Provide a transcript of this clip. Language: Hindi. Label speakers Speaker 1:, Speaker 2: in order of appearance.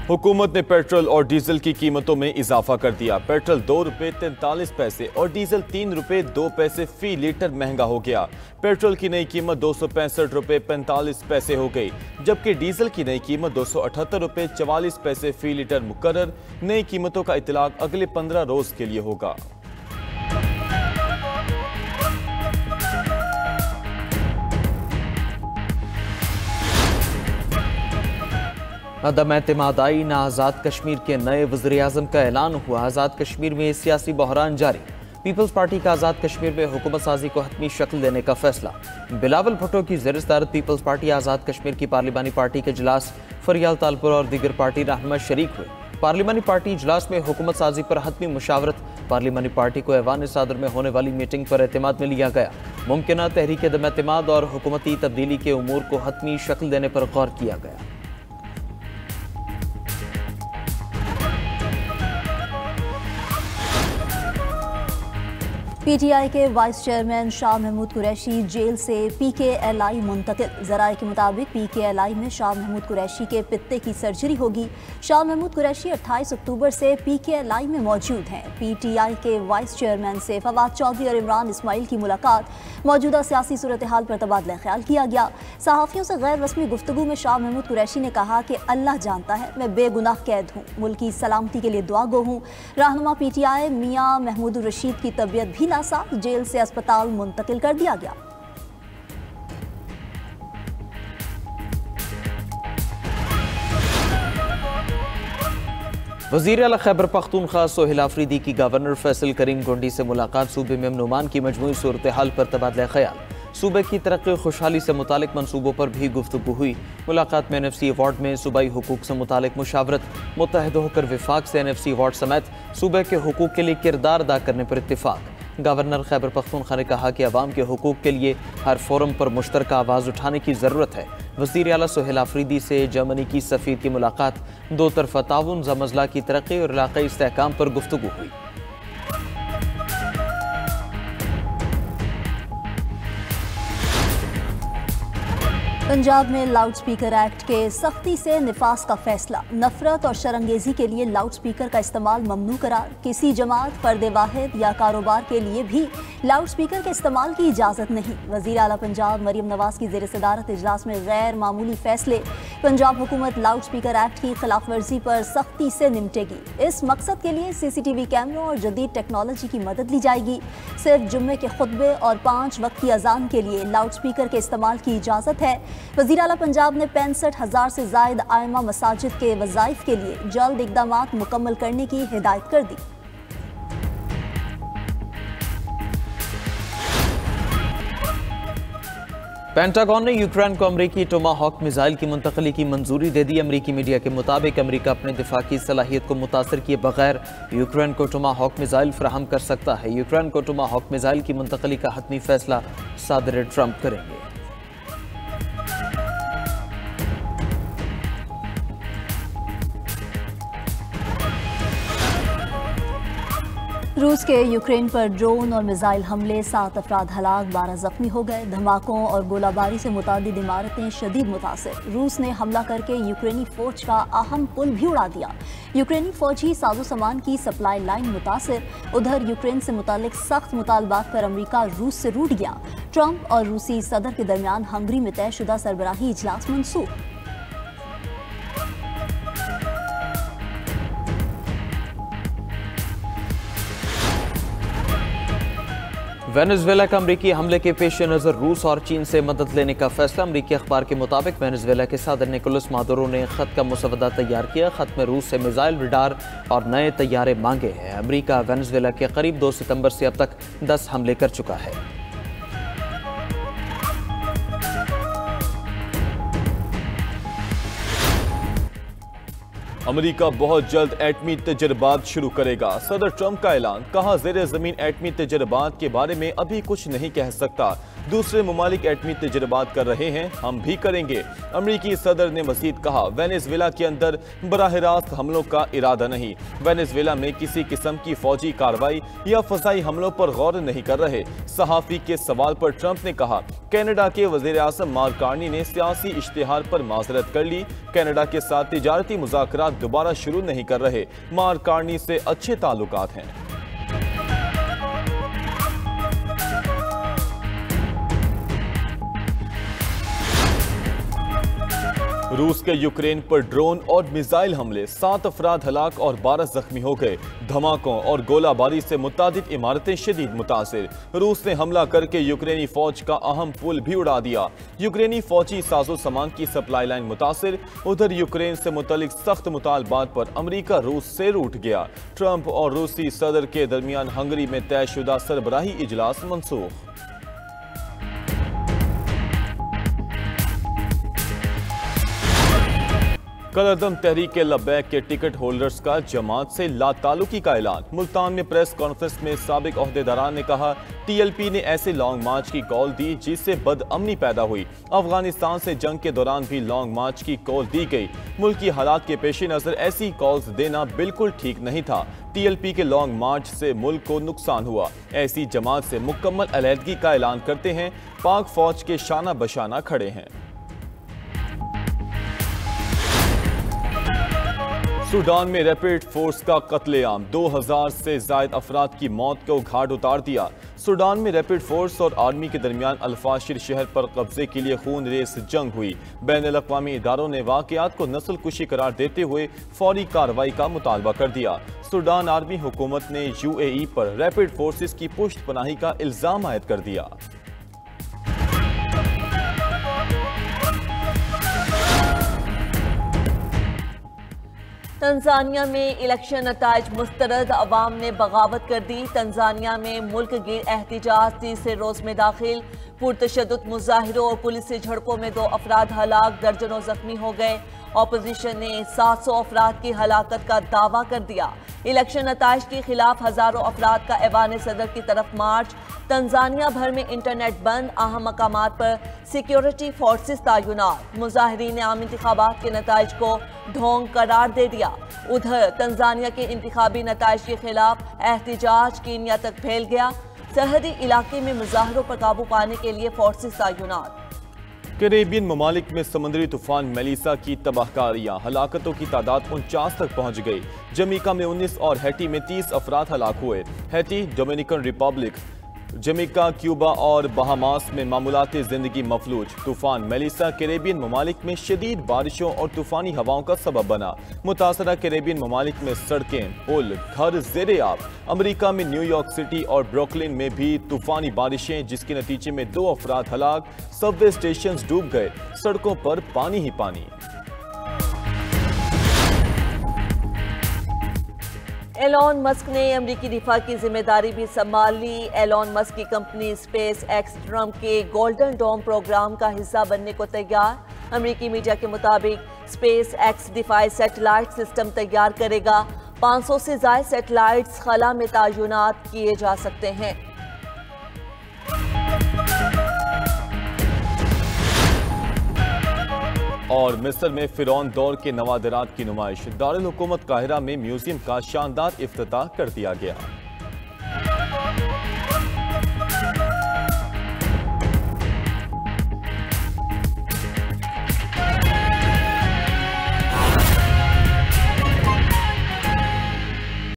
Speaker 1: हुकूमत ने पेट्रोल और डीजल की कीमतों में इजाफा कर दिया। पेट्रोल 2 रुपये 43 पैसे और डीजल 3 रुपये 2 पैसे फी लीटर महंगा हो गया। पेट्रोल की नई कीमत 265 रुपये 45 पैसे हो गई, जबकि डीजल की नई कीमत 278 रुपये 44 पैसे फी लीटर मुकर्रर। नई कीमतों का इतलाक अगले 15 रोज के लिए होगा।
Speaker 2: अदम एतमादाई ना आज़ाद कश्मीर के नए वज़ीर-ए-आज़म का ऐलान हुआ। आज़ाद कश्मीर में सियासी बहरान जारी। पीपल्स पार्टी का आज़ाद कश्मीर में हुकूमत साजी को हतमी शक्ल देने का फैसला। बिलावल भुट्टो की ज़ेर सदारत पीपल्स पार्टी आज़ाद कश्मीर की पार्लिमानी पार्टी के इजलास फरियाल तालपुर और दीगर पार्टी रहनुमा शरीक हुए। पार्लिमानी पार्टी इजलास में हुकूमत साजी पर हतमी मुशावरत। पार्लिमानी पार्टी को ऐवान सदर में होने वाली मीटिंग पर एतमाद में लिया गया। मुमकिन तहरीक अदम एतमाद और हुकूमती तब्दीली के उमूर को हतमी शक्ल देने पर गौर किया गया।
Speaker 3: पीटीआई के वाइस चेयरमैन शाह महमूद कुरैशी जेल से पीकेएलआई मुंतकिल। ज़राए के मुताबिक पीकेएलआई में शाह महमूद कुरैशी के पित्ते की सर्जरी होगी। शाह महमूद कुरैशी 28 अक्टूबर से पीकेएलआई में मौजूद हैं। पीटीआई के वाइस चेयरमैन से फवाद चौधरी और इमरान इस्माइल की मुलाकात। मौजूदा सियासी सूरत हाल पर तबादला ख्याल किया गया। सहाफ़ियों से गैर रस्मी गुफ्तगू में शाह महमूद कुरैशी ने कहा कि अल्लाह जानता है मैं बेगुनाह कैद हूँ, मुल्क की सलामती के लिए दुआ गो हूँ। रहनुमा पीटीआई मियाँ महमूद रशीद की तबीयत भी नासाज, जेल से अस्पताल मुंतकिल कर दिया गया।
Speaker 2: वज़ीर आला खैबर पख्तूनख्वा सोहेल आफरीदी की गवर्नर फैसल करीम गोंडी से मुलाकात। सूबे में अमन अमान की मजमूई सूरत हाल पर तबादला ख्याल। सूबे की तरक्की खुशहाली से मुतालिक मनसूबों पर भी गुफ्तगू हुई। मुलाकात में NFC अवार्ड में सूबाई हुकूक से मुतालिक मुशावरत। मुत्तहद होकर विफाक से NFC अवार्ड समेत सूबे के हुकूक के लिए किरदार अदा करने पर इत्तिफाक। गवर्नर खैबर पख्तूनख्वा ने कहा कि अवाम के हुकूक के लिए हर फोरम पर मुश्तरका आवाज़ उठाने की ज़रूरत है। वज़ीर आला सोहेल आफरीदी से जर्मनी की सफ़ीर की मुलाकात। दो तरफ़ा ताउन, ज़मज़ला की तरक्की और इलाक़ाई इस्तेहकाम पर गुफ्तगू हुई।
Speaker 3: पंजाब में लाउड स्पीकर एक्ट के सख्ती से निफाज का फैसला। नफरत और शरंगेजी के लिए लाउड स्पीकर का इस्तेमाल ममनू करार। किसी जमात, फर्द वाहिद या कारोबार के लिए भी लाउड स्पीकर के इस्तेमाल की इजाज़त नहीं। वज़ीर आला पंजाब मरियम नवाज की ज़ेर सदारत इजलास में गैर मामूली फैसले। पंजाब हुकूमत लाउड स्पीकर एक्ट की खिलाफ वर्जी पर सख्ती से निपटेगी। इस मकसद के लिए CCTV कैमरों और जदीद टेक्नोलॉजी की मदद ली जाएगी। सिर्फ जुम्मे के खुतबे और 5 वक्त की अजान के लिए लाउड स्पीकर के इस्तेमाल की इजाज़त है। वज़ीर आला पंजाब ने 65,000 से ज़ायद आइमा मसाजिद के वज़ाइफ के लिए जल्द इक़दामात मुकम्मल करने की हिदायत कर दी।
Speaker 2: पेंटागन ने यूक्रेन को अमरीकी टोमाहॉक मिसाइल की मुंतकली की मंजूरी दे दी। अमरीकी मीडिया के मुताबिक अमरीका अपने दिफा की सलाहियत को मुतासर किए बगैर यूक्रेन को टोमाहॉक मिसाइल फराहम कर सकता है। यूक्रेन को टोमाहॉक मिसाइल की मुंतकली का हतमी फैसला सदर ट्रंप करेंगे।
Speaker 3: रूस के यूक्रेन पर ड्रोन और मिसाइल हमले, 7 अफराद हलाक, 12 जख्मी हो गए। धमाकों और गोलाबारी से मुतादिद इमारतें शदीद मुतासिर। रूस ने हमला करके यूक्रेनी फौज का अहम पुल भी उड़ा दिया। यूक्रेनी फौजी साजो सामान की सप्लाई लाइन मुतासिर। उधर यूक्रेन से मुतालिक सख्त मुतालबात पर अमरीका रूस से रूठ गया। ट्रंप और रूसी सदर के दरमियान हंगरी में तयशुदा सरबराही इजलास मंसूख।
Speaker 2: वेनेजुएला का अमरीकी हमले के पेश नज़र रूस और चीन से मदद लेने का फैसला। अमरीकी अखबार के मुताबिक वेनेजुएला के सदर निकोलस मादुरो ने खत का मुसवदा तैयार किया। खत में रूस से मिसाइल, रडार और नए तैयारे मांगे हैं। अमरीका वेनेजुएला के करीब 2 सितंबर से अब तक 10 हमले कर चुका है।
Speaker 1: अमेरिका बहुत जल्द एटमी तजर्बात शुरू करेगा। सदर ट्रंप का ऐलान। कहा ज़ेरे ज़मीन एटमी तजर्बात के बारे में अभी कुछ नहीं कह सकता। दूसरे ममालिक एटमी तजर्बात कर रहे हैं, हम भी करेंगे। अमरीकी सदर ने मज़ीद कहा वेनेजुएला के अंदर बराह रास्त हमलों का इरादा नहीं। वेनेजुएला में किसी किस्म की फौजी कार्रवाई या फजाई हमलों पर गौर नहीं कर रहे। सहाफ़ी के सवाल पर ट्रंप ने कहा कनाडा के वज़ीर-ए-आज़म मार्क कार्नी ने सियासी इश्तिहार पर माजरत कर ली। कनाडा के साथ तिजारती मुज़ाकरात दोबारा शुरू नहीं कर रहे। मार्क कार्नी से अच्छे ताल्लुकात हैं। रूस के यूक्रेन पर ड्रोन और मिसाइल हमले, 7 अफराद हलाक और 12 जख्मी हो गए। धमाकों और गोलाबारी से मुतादिद इमारतें शदीद मुतासिर। रूस ने हमला करके यूक्रेनी फौज का अहम पुल भी उड़ा दिया। यूक्रेनी फौजी साजो सामान की सप्लाई लाइन मुतासिर। उधर यूक्रेन से मुतल्लिक सख्त मुतालबात पर अमरीका रूस से रूठ गया। ट्रंप और रूसी सदर के दरमियान हंगरी में तयशुदा सरबराही इजलास मनसूख। कलअदम तहरीक लब्बैक के टिकट होल्डर्स का जमात से लाताल्लुकी का ऐलान। मुल्तान में प्रेस कॉन्फ्रेंस में साबिक ओहदेदारान ने कहा, TLP ने ऐसे लॉन्ग मार्च की कॉल दी जिससे बदअमनी पैदा हुई। अफगानिस्तान से जंग के दौरान भी लॉन्ग मार्च की कॉल दी गई। मुल्की हालात के पेश नज़र ऐसी कॉल्स देना बिल्कुल ठीक नहीं था। TLP के लॉन्ग मार्च से मुल्क को नुकसान हुआ। ऐसी जमात से मुकम्मल अलहदगी का ऐलान करते हैं। पाक फौज के शाना बशाना खड़े हैं। सूडान में रैपिड फोर्स का कत्लेआम, 2000 से जायद अफराद की मौत को घाट उतार दिया। सूडान में रैपिड फोर्स और आर्मी के दरमियान अल-फाशिर शहर पर कब्जे के लिए खून रेस जंग हुई। बैनुल-अक़वामी इदारों ने वाक़यात को नस्ल कुशी करार देते हुए फौरी कार्रवाई का मुतालबा कर दिया। सूडान आर्मी हुकूमत ने UAE पर रैपिड फोर्सेस की पुष्ट पनाही का इल्जाम आयद कर दिया।
Speaker 4: तंजानिया में इलेक्शन नताइज मुस्तरद, अवाम ने बगावत कर दी। तंजानिया में मुल्क गिर एहतिजाज तीसरे रोज में दाखिल। पुरतशद्दुद मुजाहिरों और पुलिस से झड़पों में 2 अफराद हलाक, दर्जनों जख्मी हो गए। ऑपोजिशन ने 700 अफराद की हलाकत का दावा कर दिया। इलेक्शन नताइज के खिलाफ हजारों अफराद का ऐवान सदर की तरफ मार्च। तंजानिया भर में इंटरनेट बंद, अहम मकामात पर सिक्योरिटी फोर्सेस तैनात। मुजाहिरीन ने आम इंतखाबात के नताइज को ढोंग करार दे दिया। उधर तंजानिया के इंतखाबी नताइज के खिलाफ एहतिजाज कीनिया तक फैल गया। सरहदी इलाके में मुजाहिरों पर काबू पाने के लिए फोर्सेस तैनात।
Speaker 1: कैरेबियन ममालिक में समुद्री तूफान मेलिसा की तबाहकारियां, हलाकतों की तादाद 49 तक पहुंच गई। जमीका में 19 और हैटी में 30 अफराद हलाक हुए। हैटी, डोमिनिकन रिपब्लिक, जमीका, क्यूबा और बहामास में मामूलाती जिंदगी मफलूज। तूफान मेलिसा कैरेबियन ममालिक में शदीद बारिशों और तूफानी हवाओं का सबब बना। मुतासरा कैरेबियन ममालिक में सड़कें, पुल, घर ज़ेरे आब। अमरीका में न्यूयॉर्क सिटी और ब्रुकलिन में भी तूफानी बारिशें, जिसके नतीजे में 2 अफराद हलाक। सबवे स्टेशन डूब गए, सड़कों पर पानी ही पानी।
Speaker 4: एलॉन मस्क ने अमरीकी दिफा की जिम्मेदारी भी संभाल ली। एलॉन मस्क की कंपनी स्पेस एक्स ट्रम्प के गोल्डन डोम प्रोग्राम का हिस्सा बनने को तैयार। अमरीकी मीडिया के मुताबिक स्पेस एक्स दिफाई सैटेलाइट सिस्टम तैयार करेगा। 500 से ज्यादा सैटेलाइट्स खला में तैनात किए जा सकते हैं।
Speaker 1: और मिस्र में फिरौन दौर के नवादरात की नुमाइश। दारुल हुकूमत काहिरा में म्यूजियम का शानदार इफ्तिताह कर दिया गया।